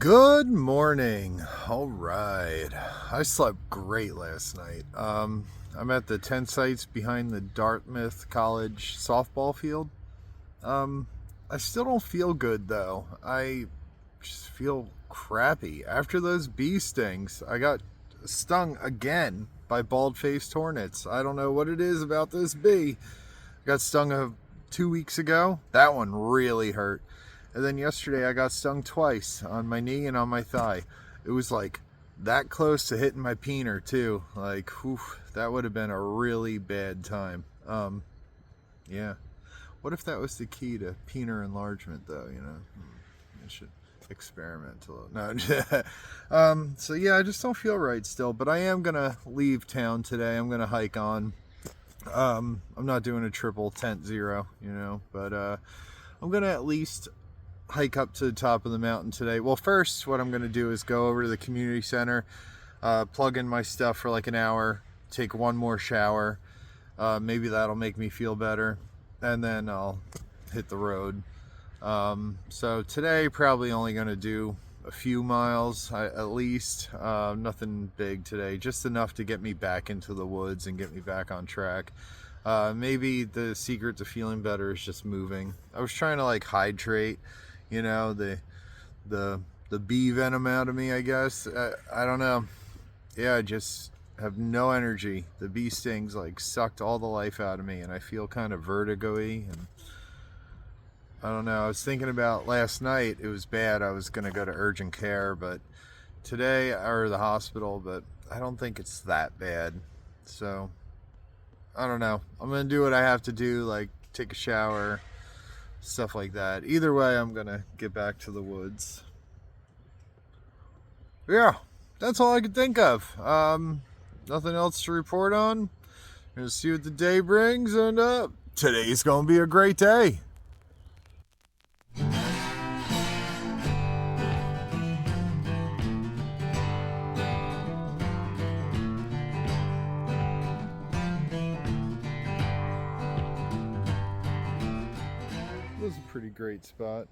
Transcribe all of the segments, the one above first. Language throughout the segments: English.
Good morning. All right. I slept great last night. I'm at the tent sites behind the Dartmouth College Softball Field. I still don't feel good though. I just feel crappy. After those bee stings, I got stung again by bald-faced hornets. I don't know what it is about this bee. I got stung 2 weeks ago. That one really hurt. And then yesterday I got stung twice on my knee and on my thigh. It was like that close to hitting my peener too. Like, whew, that would have been a really bad time. Yeah. What if that was the key to peener enlargement though, you know? I should experiment a little. No. So yeah, I just don't feel right still, but I am gonna leave town today. I'm gonna hike on. I'm not doing a triple tent zero, you know, but I'm gonna at least hike up to the top of the mountain today. Well, first what I'm going to do is go over to the community center, plug in my stuff for like an hour, take one more shower, maybe that'll make me feel better, and then I'll hit the road. So today probably only going to do a few miles at least, nothing big today, just enough to get me back into the woods and get me back on track. Maybe the secret to feeling better is just moving. I was trying to like hydrate, you know, the bee venom out of me, I guess. I don't know. Yeah, I just have no energy. The bee stings like sucked all the life out of me, and I feel kind of vertigo-y, and I don't know. I was thinking about last night. It was bad. I was going to go to urgent care, but today, or the hospital, but I don't think it's that bad. So I don't know. I'm going to do what I have to do, like take a shower, stuff like that. Either way, I'm gonna get back to the woods. Yeah, that's all I could think of. Nothing else to report on. Gonna see what the day brings, and today's gonna be a great day. It was a pretty great spot.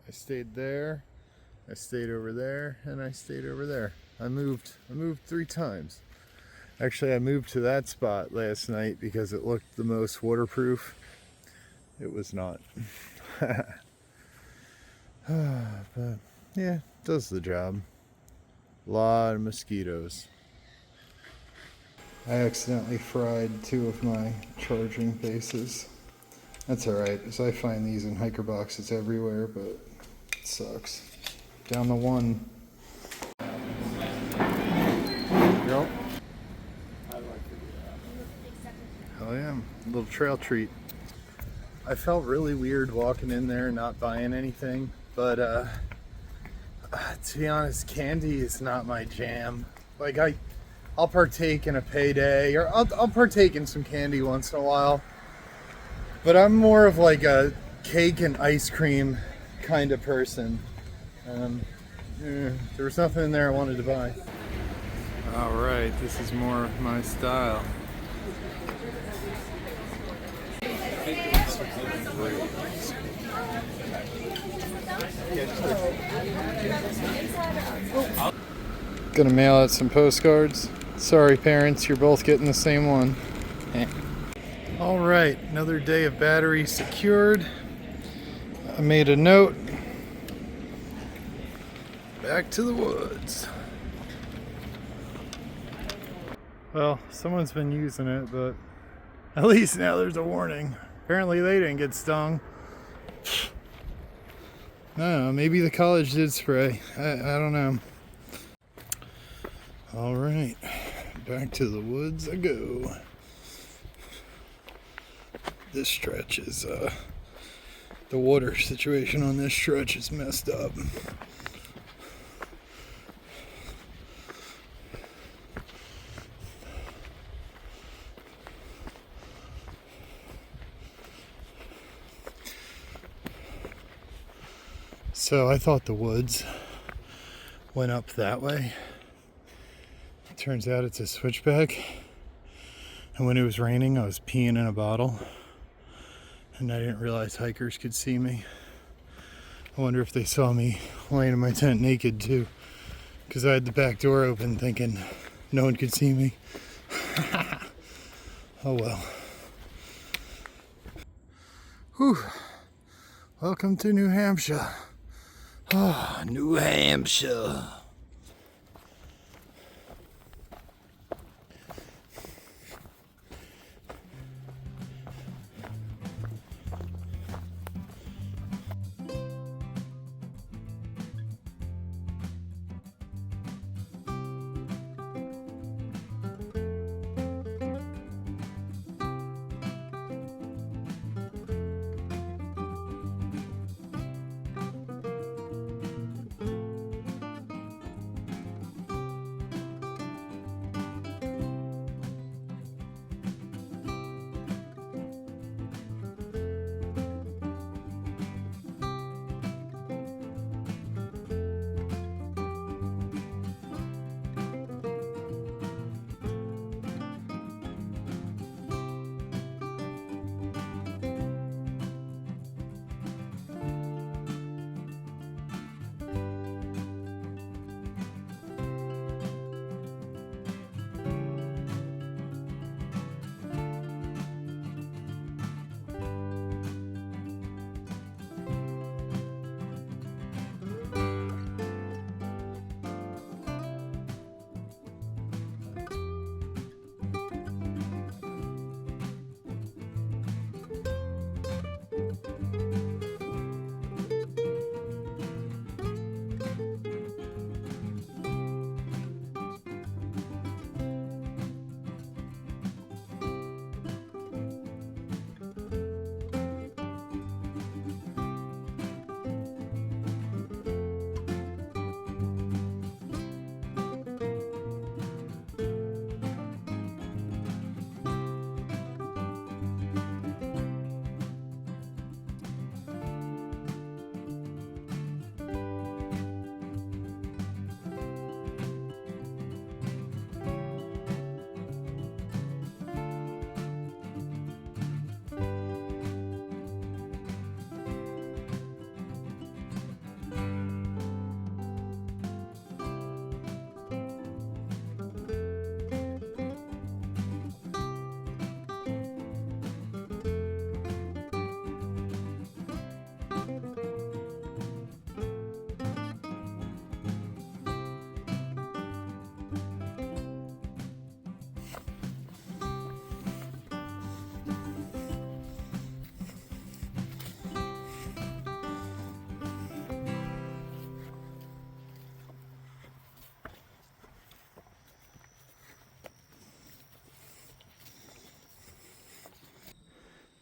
I stayed there, I stayed over there, and I stayed over there. I moved 3 times. Actually, I moved to that spot last night because it looked the most waterproof. It was not. But yeah, it does the job. A lot of mosquitoes. I accidentally fried 2 of my charging bases. That's alright, as I find these in hiker boxes everywhere, but it sucks. Down the one. Yep. Hell yeah, a little trail treat. I felt really weird walking in there not buying anything, but to be honest, candy is not my jam. Like I'll partake in a payday, or I'll partake in some candy once in a while. But I'm more of like a cake and ice cream kind of person. There was nothing in there I wanted to buy. All right, this is more my style. Gonna mail out some postcards. Sorry parents, you're both getting the same one. All right, another day of battery secured. I made a note. Back to the woods. Well, someone's been using it, but at least now there's a warning. Apparently they didn't get stung. I don't know, maybe the college did spray. I don't know. All right, back to the woods I go. This stretch is, the water situation on this stretch is messed up. So I thought the woods went up that way. Turns out it's a switchback. And when it was raining, I was peeing in a bottle. And I didn't realize hikers could see me. I wonder if they saw me laying in my tent naked too, because I had the back door open thinking no one could see me. Oh well. Whew. Welcome to New Hampshire. Oh, New Hampshire.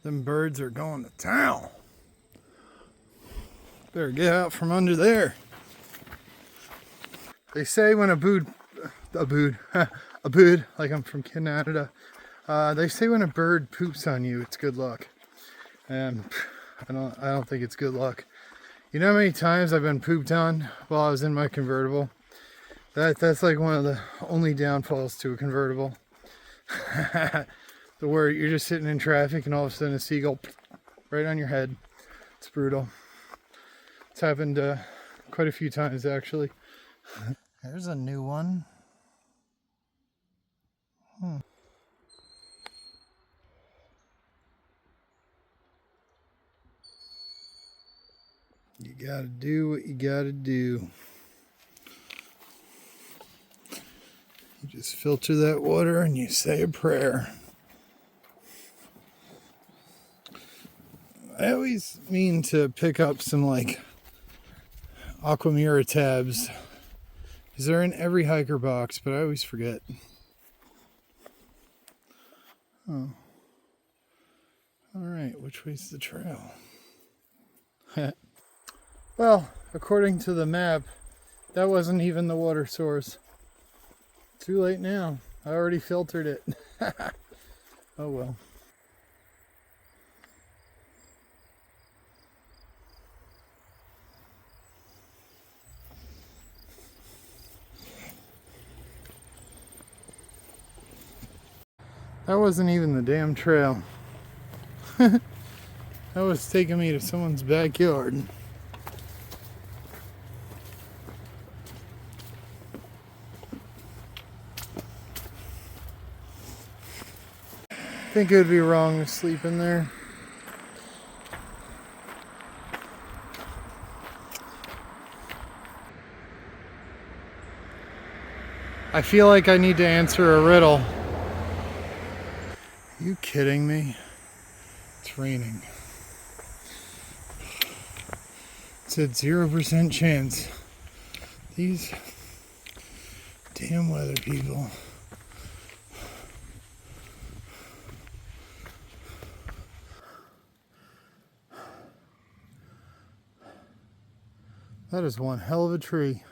Them birds are going to town. Better get out from under there. They say when a bird, like I'm from Canada, they say when a bird poops on you, it's good luck. And I don't think it's good luck. You know how many times I've been pooped on while I was in my convertible? That's like one of the only downfalls to a convertible. The word you're just sitting in traffic and all of a sudden a seagull right on your head. It's brutal. It's happened quite a few times actually. There's a new one. You gotta do what you gotta do. You just filter that water and you say a prayer. I always mean to pick up some like Aquamira tabs because they're in every hiker box, but I always forget. Oh. Alright, which way's the trail? Well, according to the map, that wasn't even the water source. Too late now. I already filtered it. Oh well. That wasn't even the damn trail. That was taking me to someone's backyard. think it would be wrong to sleep in there. I feel like I need to answer a riddle. Are you kidding me? It's raining. It's at 0% chance. These damn weather people. That is one hell of a tree.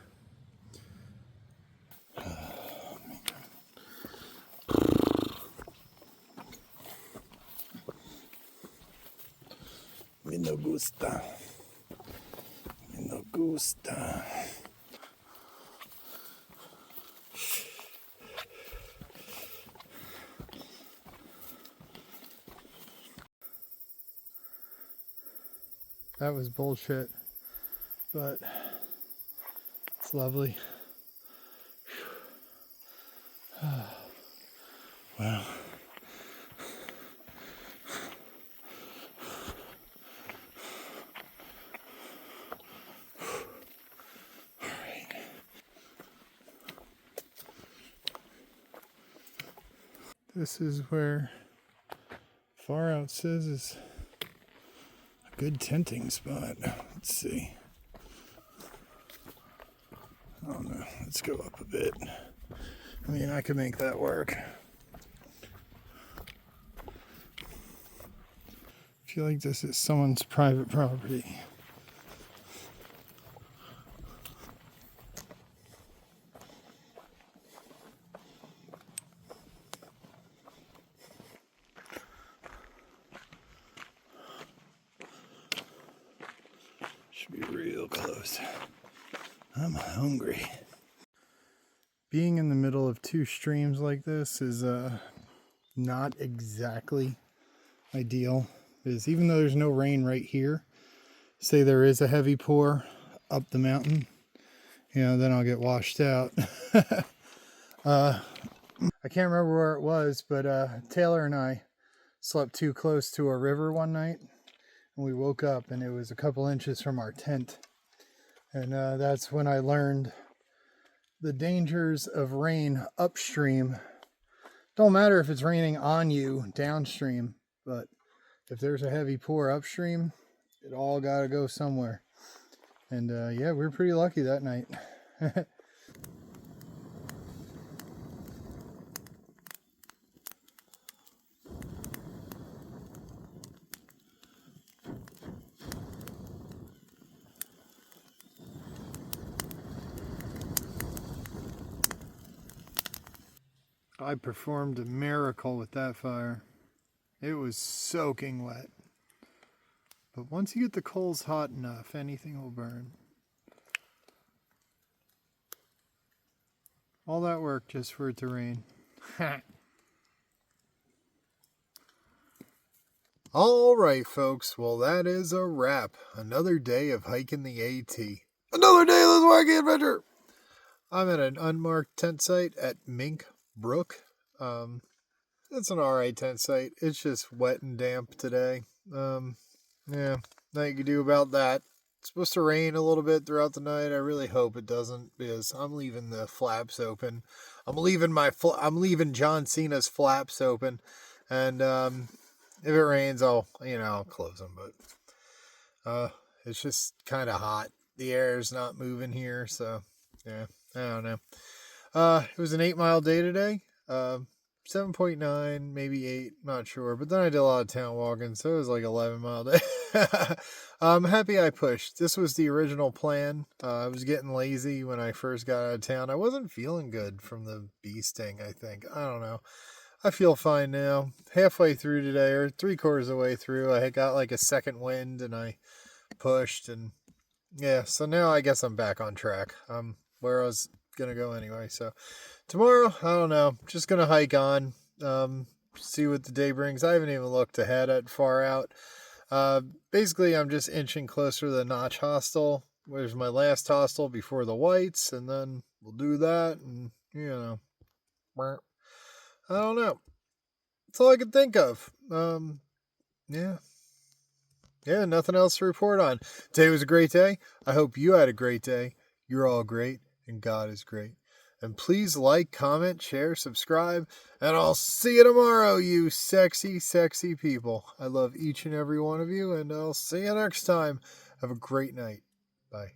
Me no gusta. Me no gusta. That was bullshit, but it's lovely. Wow. This is where Far Out says is a good tenting spot. Let's see. I don't know. Let's go up a bit. I mean, I could make that work. I feel like this is someone's private property. Should be real close. I'm hungry. Being in the middle of two streams like this is not exactly ideal, because even though there's no rain right here, say there is a heavy pour up the mountain, you know, then I'll get washed out. I can't remember where it was, but Taylor and I slept too close to a river one night, and we woke up and it was a couple inches from our tent. And that's when I learned the dangers of rain upstream. Don't matter if it's raining on you downstream, but if there's a heavy pour upstream, it all got to go somewhere. And yeah, we were pretty lucky that night. I performed a miracle with that fire. It was soaking wet. But once you get the coals hot enough, anything will burn. All that work just for it to rain. All right, folks. Well, that is a wrap. Another day of hiking the AT. Another day of this wacky adventure. I'm at an unmarked tent site at Mink Brook. It's an alright tent site. It's just wet and damp today. Yeah, nothing you can do about that. It's supposed to rain a little bit throughout the night. I really hope it doesn't, because I'm leaving the flaps open. I'm leaving John Cena's flaps open, and if it rains, I'll close them. But it's just kind of hot. The air's not moving here, so yeah, I don't know. It was an 8-mile day today. 7.9, maybe 8, not sure. But then I did a lot of town walking, so it was like 11-mile day. I'm happy I pushed. This was the original plan. I was getting lazy when I first got out of town. I wasn't feeling good from the bee sting, I think. I don't know. I feel fine now. Halfway through today, or 3/4 of the way through, I got like a second wind, and I pushed, and yeah, so now I guess I'm back on track. Where I was gonna go anyway, so tomorrow, I don't know, just gonna hike on, see what the day brings. I haven't even looked ahead at Far Out. Basically, I'm just inching closer to the Notch Hostel. Where's my last hostel before the Whites, and then we'll do that, and I don't know. That's all I could think of. Yeah. Yeah, nothing else to report on. Today was a great day. I hope you had a great day. You're all great, and God is great. And please like, comment, share, subscribe, and I'll see you tomorrow, you sexy, sexy people. I love each and every one of you, and I'll see you next time. Have a great night. Bye.